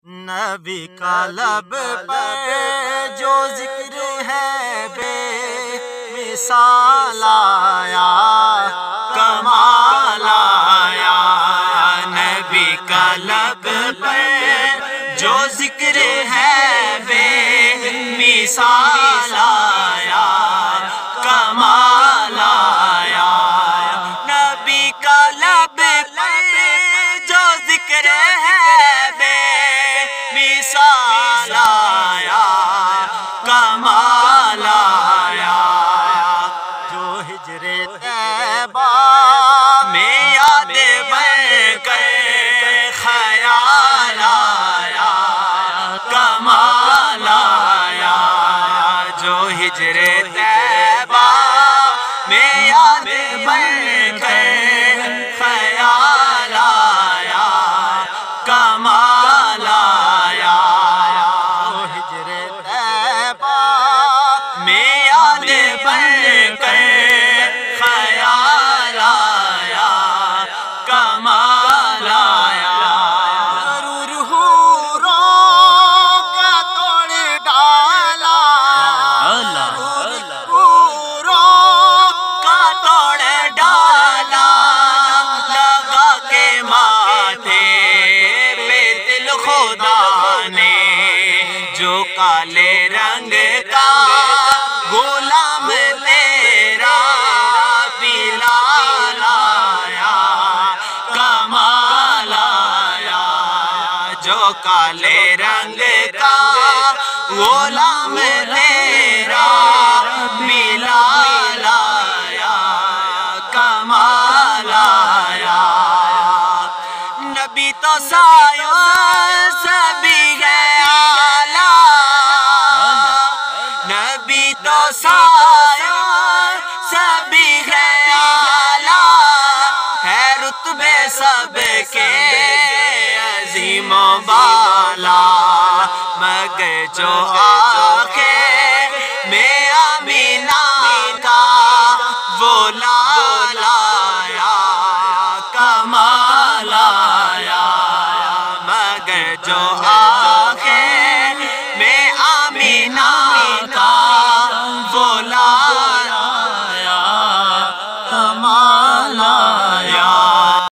نبی کا لب پر جو ذکر ہے بے مثال آیا، کمال آیا۔ نبی کا لب پر جو ذکر ہے بے مثال آیا، کمال آیا۔ نبی کا لب پر جو ذکر ہے بے مثال آیا، کمال آیا۔ جو ہجر طیبہ میں یاد بن کر خیال آیا، کمال آیا۔ جو ہجر طیبہ میں یاد بن کر خیال آیا، کمال آیا۔ جو ہجر طیبہ میں یاد بن کر خیال آیا، کمال آیا۔ ضرور حوروں کا توڑ ڈالا، حوروں کا توڑ ڈالا، لگا کے ماتھے پہ دل خدا نے، جو کالے رنگ کا غلام تیرا بلال آیا، کمال آیا۔ جو کالے رنگ کا غلام تیرا بلال آیا، کمال آیا۔ نبی تو سایوں سے بھی گیا، نبی تو سایوں سے بھی گیا، ہے رتبے سب کے عظیم و بالا، مگر جو آنکھیں میں آمینہ